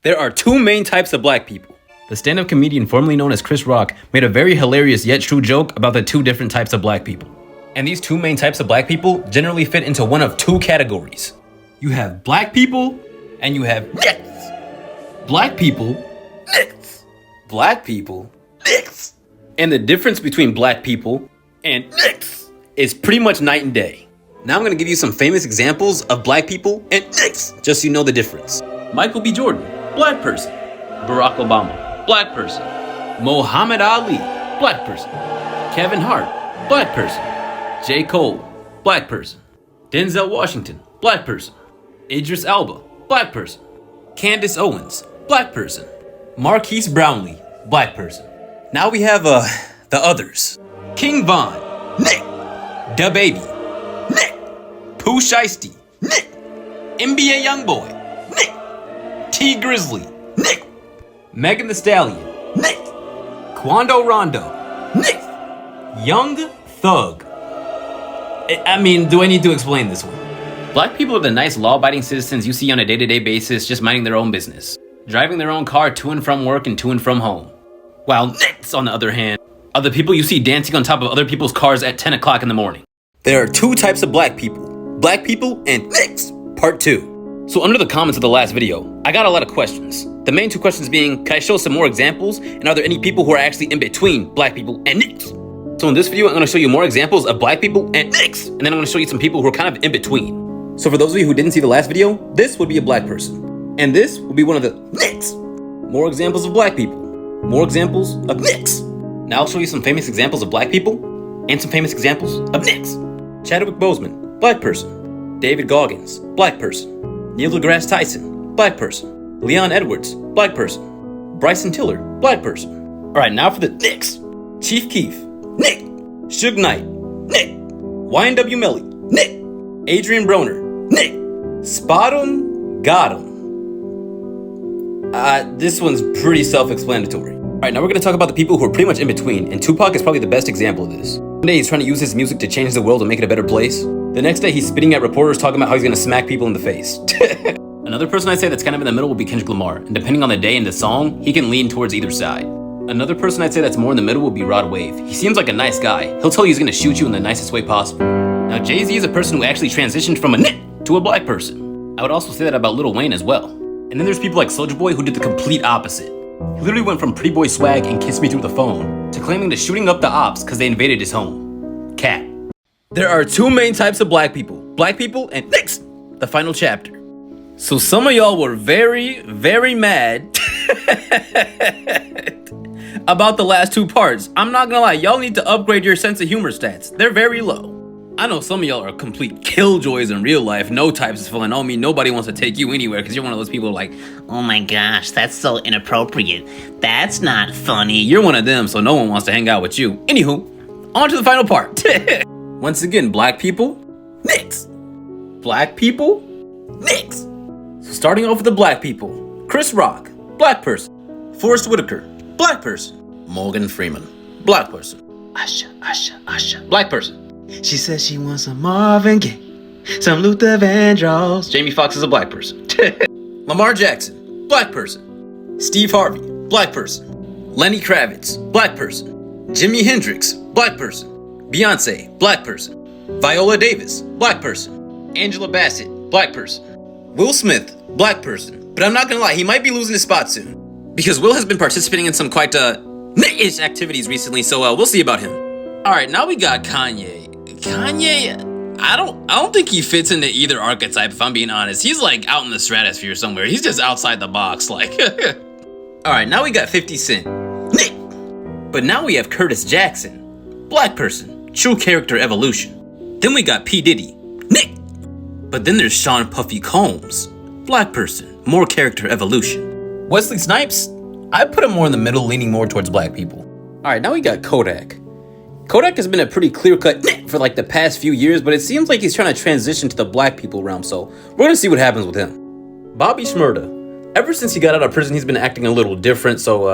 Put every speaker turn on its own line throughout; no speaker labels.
There are two main types of black people. The stand-up comedian formerly known as Chris Rock made a very hilarious yet true joke about the two different types of black people. And these two main types of black people generally fit into one of two categories. You have black people and you have Nikks. Black people, Nikks. Black people, Nikks. And the difference between black people and Nikks is pretty much night and day. Now I'm gonna give you some famous examples of black people and Nikks, just so you know the difference. Michael B. Jordan, black person. Barack Obama, black person. Muhammad Ali, black person. Kevin Hart, black person. J. Cole, black person. Denzel Washington, black person. Idris Elba, black person. Candace Owens, black person. Marquise Brownlee, black person. Now we have the others. King Von, Nick. Da Baby, Nick. Pooh Shiesty, Nick. NBA Youngboy, Nick. T Grizzly, Nick. Megan Thee Stallion, Nick. Quando Rondo, Nick. Young Thug. I mean, do I need to explain this one? Black people are the nice law-abiding citizens you see on a day-to-day basis just minding their own business, driving their own car to and from work and to and from home. While Nikks, on the other hand, are the people you see dancing on top of other people's cars at 10 o'clock in the morning. There are two types of black people and Nikks, part 2. So under the comments of the last video, I got a lot of questions. The main two questions being, can I show some more examples? And are there any people who are actually in between black people and Nikks? So in this video, I'm gonna show you more examples of black people and Nikks, and then I'm gonna show you some people who are kind of in between. So for those of you who didn't see the last video, this would be a black person. And this would be one of the Nikks. More examples of black people. More examples of Nikks. Now I'll show you some famous examples of black people and some famous examples of Nikks. Chadwick Boseman, black person. David Goggins, black person. Neil deGrasse Tyson, black person. Leon Edwards, black person. Bryson Tiller, black person. Alright, now for the Nikks. Chief Keef, Nick. Suge Knight, Nick. YNW Melly, Nick. Adrian Broner, Nick. Spot 'em, got 'em. This one's pretty self-explanatory. Alright, now we're gonna talk about the people who are pretty much in between, and Tupac is probably the best example of this. One day he's trying to use his music to change the world and make it a better place. The next day he's spitting at reporters talking about how he's gonna smack people in the face. Another person I'd say that's kind of in the middle would be Kendrick Lamar, and depending on the day and the song, he can lean towards either side. Another person I'd say that's more in the middle would be Rod Wave. He seems like a nice guy. He'll tell you he's gonna shoot you in the nicest way possible. Now Jay-Z is a person who actually transitioned from a Nick to a black person. I would also say that about Lil Wayne as well. And then there's people like Soulja Boy who did the complete opposite. He literally went from Pretty Boy Swag and Kiss Me Through the Phone to claiming to shooting up the ops because they invaded his home. Cat. There are two main types of black people and Nikks, the final chapter. So some of y'all were very, very mad about the last two parts. I'm not gonna lie, y'all need to upgrade your sense of humor stats. They're very low. I know some of y'all are complete killjoys in real life. No types is feeling on me. Nobody wants to take you anywhere because you're one of those people who are like, oh my gosh, that's so inappropriate. That's not funny. You're one of them, so no one wants to hang out with you. Anywho, on to the final part. Once again, black people, Nikks. Black people, Nikks. So starting off with the black people. Chris Rock, black person. Forrest Whitaker, black person. Morgan Freeman, black person. Usher, black person. She says she wants some Marvin Gaye, some Luther Vandross. Jamie Foxx is a black person. Lamar Jackson, black person. Steve Harvey, black person. Lenny Kravitz, black person. Jimi Hendrix, black person. Beyonce, black person. Viola Davis, black person. Angela Bassett, black person. Will Smith, black person. But I'm not gonna lie, he might be losing his spot soon, because Will has been participating in some quite Nick-ish activities recently, so we'll see about him. Alright, now we got Kanye. Kanye, I don't think he fits into either archetype, if I'm being honest. He's like out in the stratosphere somewhere. He's just outside the box, like. Alright, now we got 50 Cent. Nick. But now we have Curtis Jackson. Black person. True character evolution. Then we got P. Diddy. Nick. But then there's Sean Puffy Combs. Black person. More character evolution. Wesley Snipes, I put him more in the middle, leaning more towards black people. Alright, now we got Kodak. Kodak has been a pretty clear-cut for like the past few years, but it seems like he's trying to transition to the black people realm, so we're gonna see what happens with him. Bobby Shmurda. Ever since he got out of prison, he's been acting a little different, so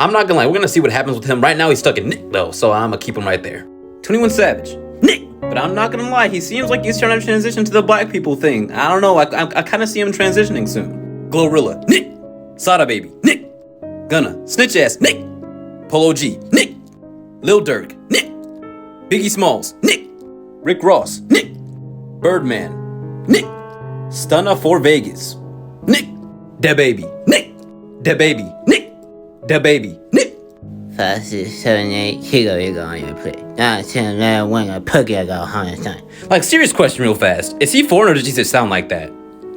I'm not gonna lie, we're gonna see what happens with him. Right now, he's stuck in Nick, though, so I'm gonna keep him right there. 21 Savage. Nick! But I'm not gonna lie, he seems like he's trying to transition to the black people thing. I don't know, I kind of see him transitioning soon. Glorilla. Nick! Sada Baby, Nick. Gunna, Snitch Ass, Nick. Polo G, Nick. Lil Durk, Nick. Biggie Smalls, Nick. Rick Ross, Nick. Birdman, Nick. Stunna for Vegas, Nick. Da Baby, Nick. Da Baby, Nick. Da Baby, Nick.
5, 6, 7, 8, here go, on your plate. 9, 10, 11, 1, a puggy, I got 100 times.
Like, serious question real fast. Is he foreign or does he just sound like that?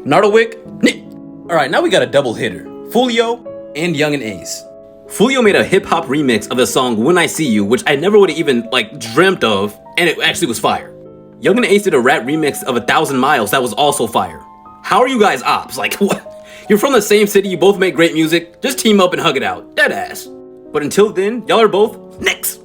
Nardowick, Nick. Alright, now we got a double hitter. Fulio and Young and Ace. Fulio made a hip-hop remix of the song When I See You, which I never would have even, dreamt of, and it actually was fire. Young and Ace did a rap remix of 1,000 Miles that was also fire. How are you guys ops? Like, what? You're from the same city, you both make great music, just team up and hug it out. Deadass. But until then, y'all are both Nikks.